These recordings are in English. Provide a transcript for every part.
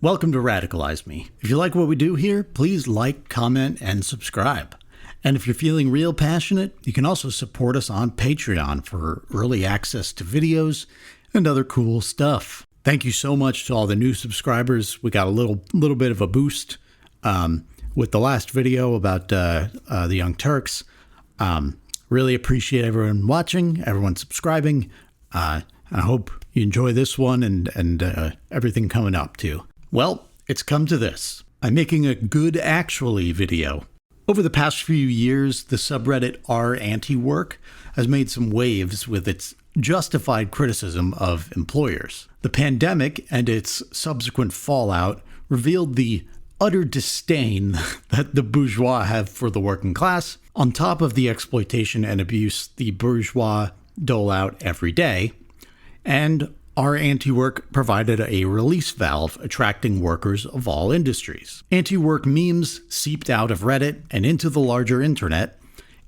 Welcome to Radicalize Me. If you like what we do here, please like, comment, and subscribe. And if you're feeling real passionate, you can also support us on Patreon for early access to videos and other cool stuff. Thank you so much to all the new subscribers. We got a little bit of a boost with the last video about the Young Turks. Really appreciate everyone watching, everyone subscribing. I hope you enjoy this one and everything coming up too. Well, it's come to this. I'm making a good actually video. Over the past few years, the subreddit r/anti-work has made some waves with its justified criticism of employers. The pandemic and its subsequent fallout revealed the utter disdain that the bourgeois have for the working class, on top of the exploitation and abuse the bourgeois dole out every day, and r/anti-work provided a release valve attracting workers of all industries. Anti-work memes seeped out of Reddit and into the larger internet,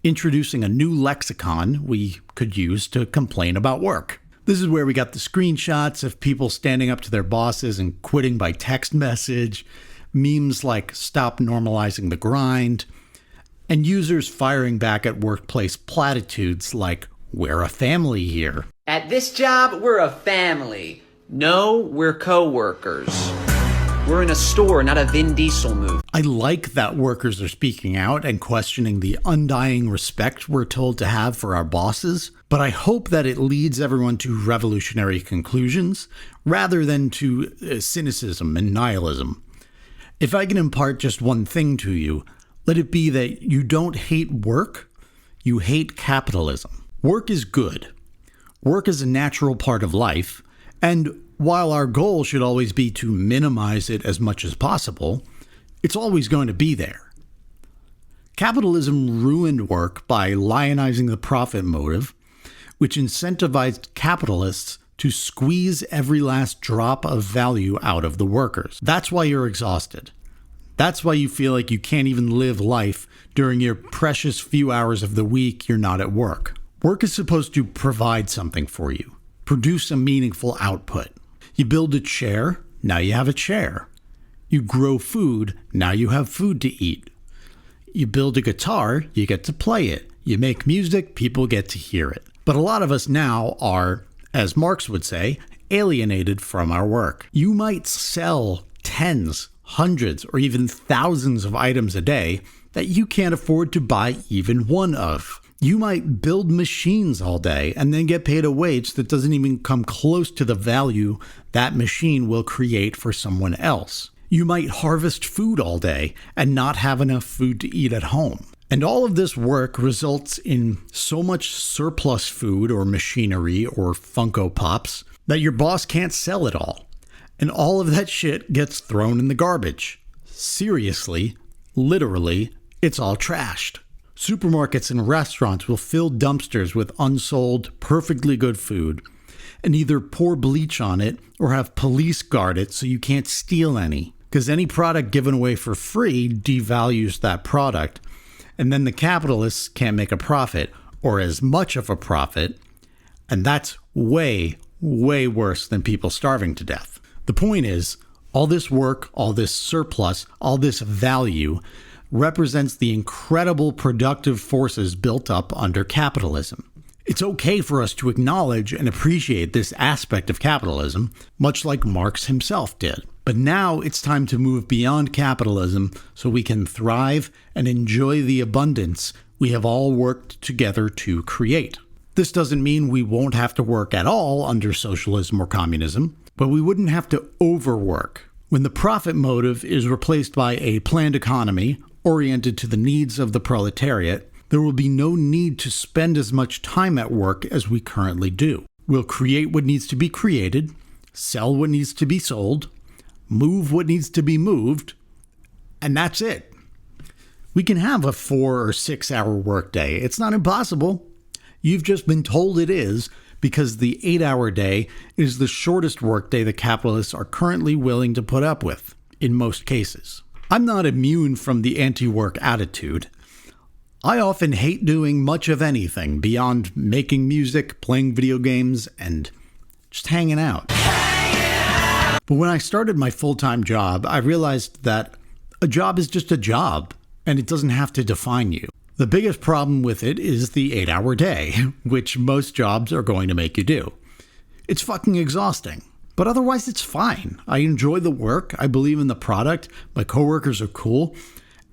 introducing a new lexicon we could use to complain about work. This is where we got the screenshots of people standing up to their bosses and quitting by text message, memes like "stop normalizing the grind," and users firing back at workplace platitudes like "we're a family here." At this job, we're a family. No, we're co-workers. We're in a store, not a Vin Diesel movie. I like that workers are speaking out and questioning the undying respect we're told to have for our bosses, but I hope that it leads everyone to revolutionary conclusions rather than to cynicism and nihilism. If I can impart just one thing to you, let it be that you don't hate work, you hate capitalism. Work is good. Work is a natural part of life, and while our goal should always be to minimize it as much as possible, it's always going to be there. Capitalism ruined work by lionizing the profit motive, which incentivized capitalists to squeeze every last drop of value out of the workers. That's why you're exhausted. That's why you feel like you can't even live life during your precious few hours of the week you're not at work. Work is supposed to provide something for you, produce a meaningful output. You build a chair, now you have a chair. You grow food, now you have food to eat. You build a guitar, you get to play it. You make music, people get to hear it. But a lot of us now are, as Marx would say, alienated from our work. You might sell tens, hundreds, or even thousands of items a day that you can't afford to buy even one of. You might build machines all day and then get paid a wage that doesn't even come close to the value that machine will create for someone else. You might harvest food all day and not have enough food to eat at home. And all of this work results in so much surplus food or machinery or Funko Pops that your boss can't sell it all. And all of that shit gets thrown in the garbage. Seriously, literally, it's all trashed. Supermarkets and restaurants will fill dumpsters with unsold, perfectly good food and either pour bleach on it or have police guard it so you can't steal any. Because any product given away for free devalues that product, and then the capitalists can't make a profit or as much of a profit, and that's way, way worse than people starving to death. The point is, all this work, all this surplus, all this value represents the incredible productive forces built up under capitalism. It's okay for us to acknowledge and appreciate this aspect of capitalism, much like Marx himself did. But now it's time to move beyond capitalism so we can thrive and enjoy the abundance we have all worked together to create. This doesn't mean we won't have to work at all under socialism or communism, but we wouldn't have to overwork. When the profit motive is replaced by a planned economy oriented to the needs of the proletariat, there will be no need to spend as much time at work as we currently do. We'll create what needs to be created, sell what needs to be sold, move what needs to be moved, and that's it. We can have a 4 or 6 hour workday. It's not impossible. You've just been told it is because the 8-hour day is the shortest workday the capitalists are currently willing to put up with, in most cases. I'm not immune from the anti-work attitude. I often hate doing much of anything beyond making music, playing video games, and just hanging out. But when I started my full-time job, I realized that a job is just a job, and it doesn't have to define you. The biggest problem with it is the 8-hour day, which most jobs are going to make you do. It's fucking exhausting, but otherwise it's fine. I enjoy the work, I believe in the product, my coworkers are cool,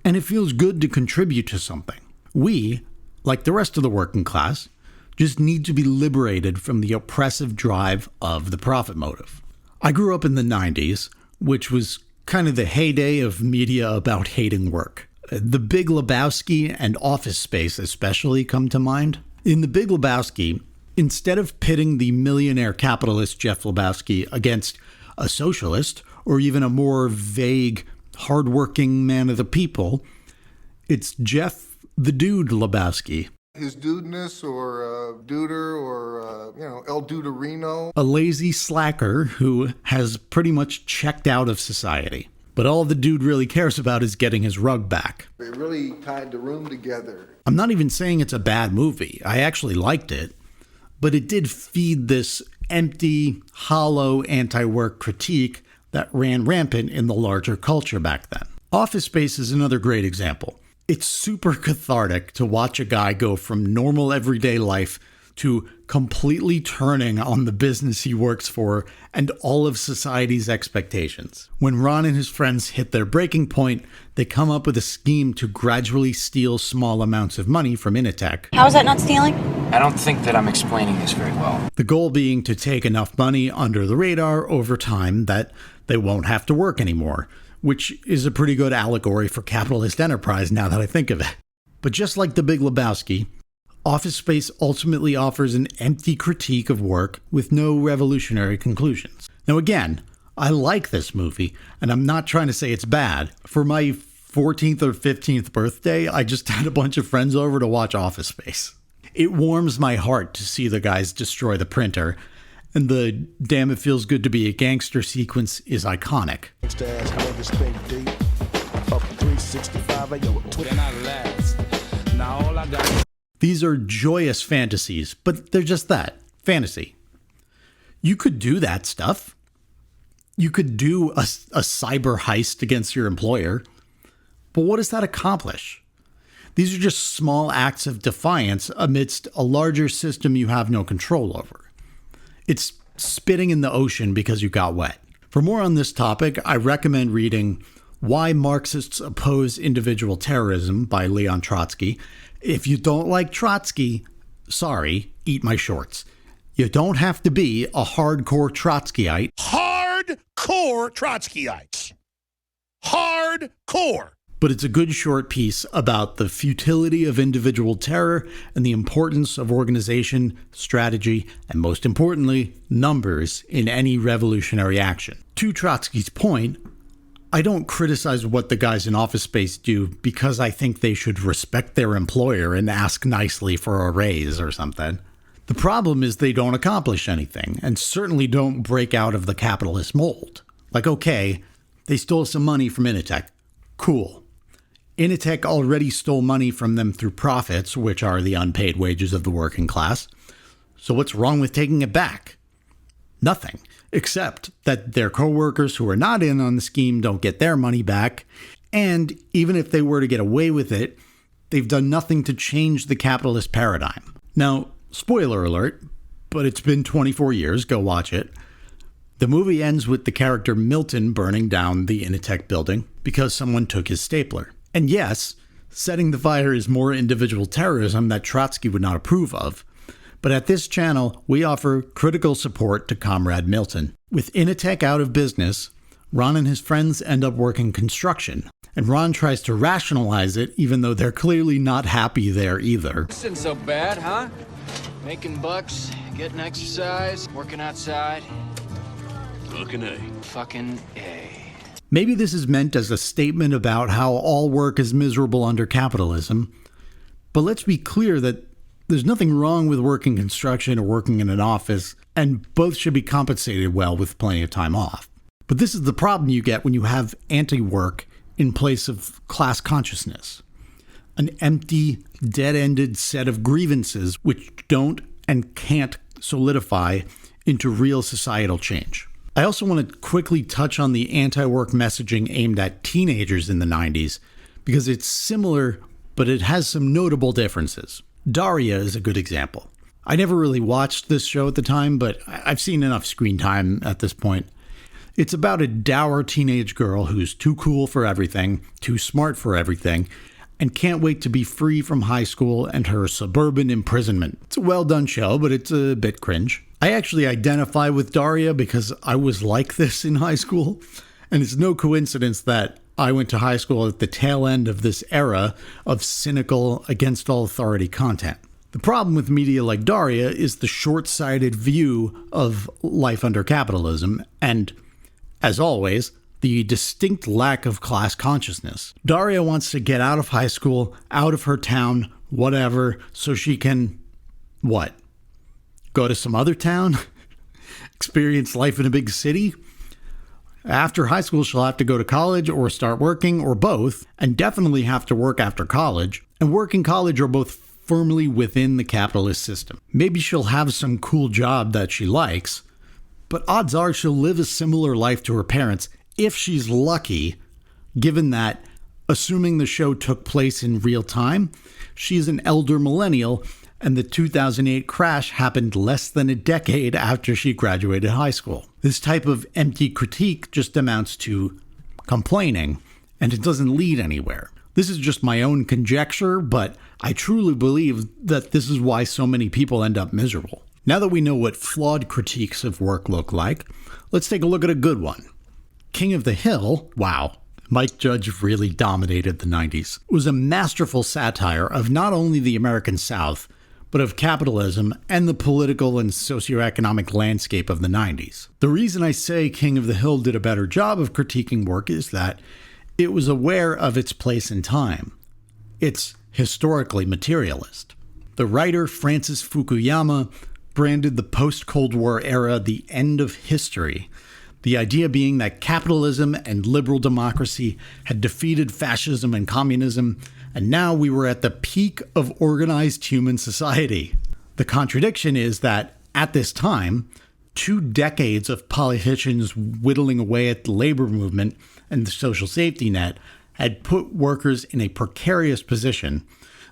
and it feels good to contribute to something. We, like the rest of the working class, just need to be liberated from the oppressive drive of the profit motive. I grew up in the 90s, which was kind of the heyday of media about hating work. The Big Lebowski and Office Space especially come to mind. In The Big Lebowski, instead of pitting the millionaire capitalist Jeff Lebowski against a socialist or even a more vague, hardworking man of the people, it's Jeff the Dude Lebowski. His dudeness or duder or, El Duderino. A lazy slacker who has pretty much checked out of society. But all the dude really cares about is getting his rug back. They really tied the room together. I'm not even saying it's a bad movie. I actually liked it. But it did feed this empty, hollow anti-work critique that ran rampant in the larger culture back then. Office Space is another great example. It's super cathartic to watch a guy go from normal everyday life to completely turning on the business he works for and all of society's expectations. When Ron and his friends hit their breaking point, they come up with a scheme to gradually steal small amounts of money from Initech. How is that not stealing? I don't think that I'm explaining this very well. The goal being to take enough money under the radar over time that they won't have to work anymore, which is a pretty good allegory for capitalist enterprise now that I think of it. But just like The Big Lebowski, Office Space ultimately offers an empty critique of work with no revolutionary conclusions. Now again, I like this movie, and I'm not trying to say it's bad. For my 14th or 15th birthday, I just had a bunch of friends over to watch Office Space. It warms my heart to see the guys destroy the printer, and the damn it feels good to be a gangster sequence is iconic. These are joyous fantasies, but they're just that, fantasy. You could do that stuff. You could do a cyber heist against your employer, but what does that accomplish? These are just small acts of defiance amidst a larger system you have no control over. It's spitting in the ocean because you got wet. For more on this topic, I recommend reading Why Marxists Oppose Individual Terrorism by Leon Trotsky. If you don't like Trotsky, sorry, eat my shorts. You don't have to be a hardcore Trotskyite. Hardcore Trotskyites. Hardcore. But it's a good short piece about the futility of individual terror and the importance of organization, strategy, and most importantly, numbers in any revolutionary action. To Trotsky's point, I don't criticize what the guys in Office Space do because I think they should respect their employer and ask nicely for a raise or something. The problem is they don't accomplish anything and certainly don't break out of the capitalist mold. Like, okay, they stole some money from Initech. Cool. Initech already stole money from them through profits, which are the unpaid wages of the working class. So what's wrong with taking it back? Nothing. Except that their coworkers who are not in on the scheme don't get their money back, and even if they were to get away with it, they've done nothing to change the capitalist paradigm. Now, spoiler alert, but it's been 24 years, go watch it. The movie ends with the character Milton burning down the Initech building because someone took his stapler. And yes, setting the fire is more individual terrorism that Trotsky would not approve of. But at this channel, we offer critical support to Comrade Milton. With Initech out of business, Ron and his friends end up working construction, and Ron tries to rationalize it even though they're clearly not happy there either. This isn't so bad, huh? Making bucks, getting exercise, working outside. Fucking A. Fucking A. Maybe this is meant as a statement about how all work is miserable under capitalism, but let's be clear that there's nothing wrong with working construction or working in an office, and both should be compensated well with plenty of time off. But this is the problem you get when you have anti-work in place of class consciousness. An empty, dead-ended set of grievances which don't and can't solidify into real societal change. I also want to quickly touch on the anti-work messaging aimed at teenagers in the 90s, because it's similar, but it has some notable differences. Daria is a good example. I never really watched this show at the time, but I've seen enough screen time at this point. It's about a dour teenage girl who's too cool for everything, too smart for everything, and can't wait to be free from high school and her suburban imprisonment. It's a well-done show, but it's a bit cringe. I actually identify with Daria because I was like this in high school, and it's no coincidence that I went to high school at the tail end of this era of cynical, against all authority content. The problem with media like Daria is the short-sighted view of life under capitalism, and as always, the distinct lack of class consciousness. Daria wants to get out of high school, out of her town, whatever, so she can, what? Go to some other town? Experience life in a big city? After high school, she'll have to go to college or start working, or both, and definitely have to work after college. And work and college are both firmly within the capitalist system. Maybe she'll have some cool job that she likes, but odds are she'll live a similar life to her parents if she's lucky, given that, assuming the show took place in real time, she's an elder millennial, and the 2008 crash happened less than a decade after she graduated high school. This type of empty critique just amounts to complaining, and it doesn't lead anywhere. This is just my own conjecture, but I truly believe that this is why so many people end up miserable. Now that we know what flawed critiques of work look like, let's take a look at a good one. King of the Hill, wow, Mike Judge really dominated the 90s, was a masterful satire of not only the American South, but of capitalism and the political and socioeconomic landscape of the 90s. The reason I say King of the Hill did a better job of critiquing work is that it was aware of its place in time. It's historically materialist. The writer Francis Fukuyama branded the post-Cold War era the end of history, the idea being that capitalism and liberal democracy had defeated fascism and communism, and now we were at the peak of organized human society. The contradiction is that, at this time, 2 decades of politicians whittling away at the labor movement and the social safety net had put workers in a precarious position,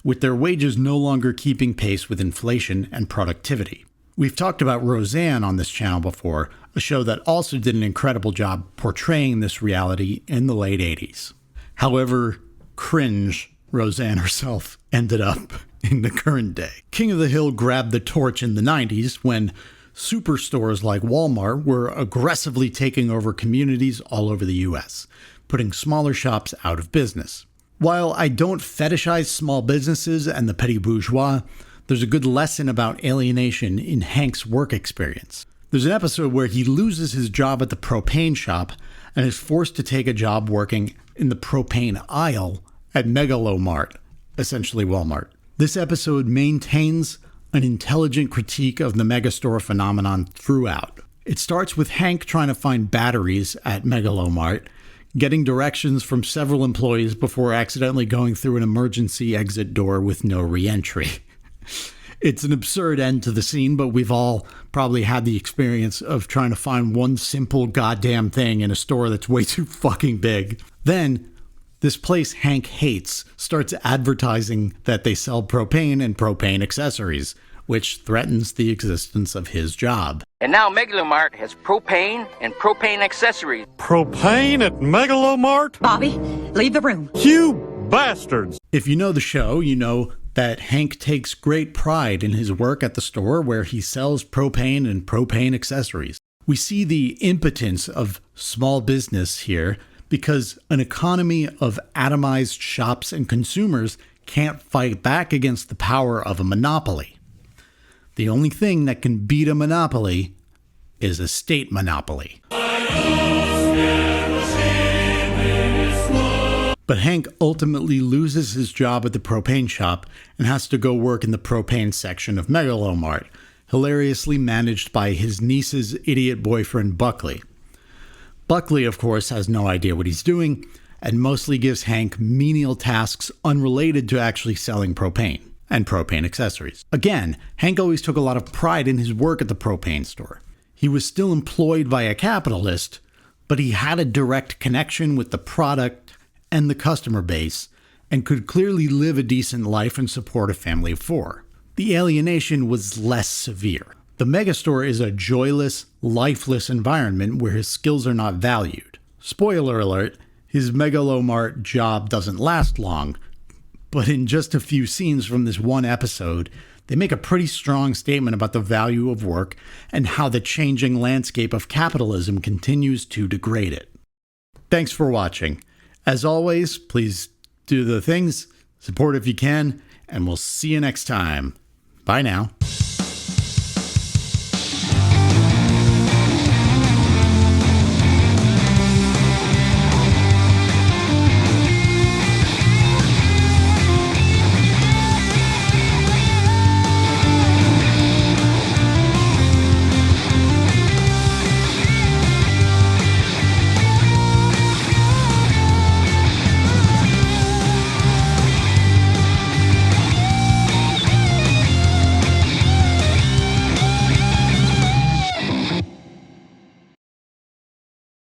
with their wages no longer keeping pace with inflation and productivity. We've talked about Roseanne on this channel before, a show that also did an incredible job portraying this reality in the late 80s. However cringe Roseanne herself ended up in the current day. King of the Hill grabbed the torch in the 90s when superstores like Walmart were aggressively taking over communities all over the US, putting smaller shops out of business. While I don't fetishize small businesses and the petty bourgeois, there's a good lesson about alienation in Hank's work experience. There's an episode where he loses his job at the propane shop and is forced to take a job working in the propane aisle at Megalomart, essentially Walmart. This episode maintains an intelligent critique of the megastore phenomenon throughout. It starts with Hank trying to find batteries at Megalomart, getting directions from several employees before accidentally going through an emergency exit door with no re-entry. It's an absurd end to the scene, but we've all probably had the experience of trying to find one simple goddamn thing in a store that's way too fucking big. Then, this place Hank hates starts advertising that they sell propane and propane accessories, which threatens the existence of his job. And now Megalomart has propane and propane accessories. Propane at Megalomart? Bobby, leave the room. You bastards! If you know the show, you know that Hank takes great pride in his work at the store where he sells propane and propane accessories. We see the impotence of small business here because an economy of atomized shops and consumers can't fight back against the power of a monopoly. The only thing that can beat a monopoly is a state monopoly. But Hank ultimately loses his job at the propane shop and has to go work in the propane section of Megalomart, hilariously managed by his niece's idiot boyfriend Buckley. Buckley, of course, has no idea what he's doing and mostly gives Hank menial tasks unrelated to actually selling propane and propane accessories. Again, Hank always took a lot of pride in his work at the propane store. He was still employed by a capitalist, but he had a direct connection with the product and the customer base, and could clearly live a decent life and support a family of 4. The alienation was less severe. The megastore is a joyless, lifeless environment where his skills are not valued. Spoiler alert, his Megalomart job doesn't last long, but in just a few scenes from this one episode, they make a pretty strong statement about the value of work and how the changing landscape of capitalism continues to degrade it. Thanks for watching. As always, please do the things, support if you can, and we'll see you next time. Bye now.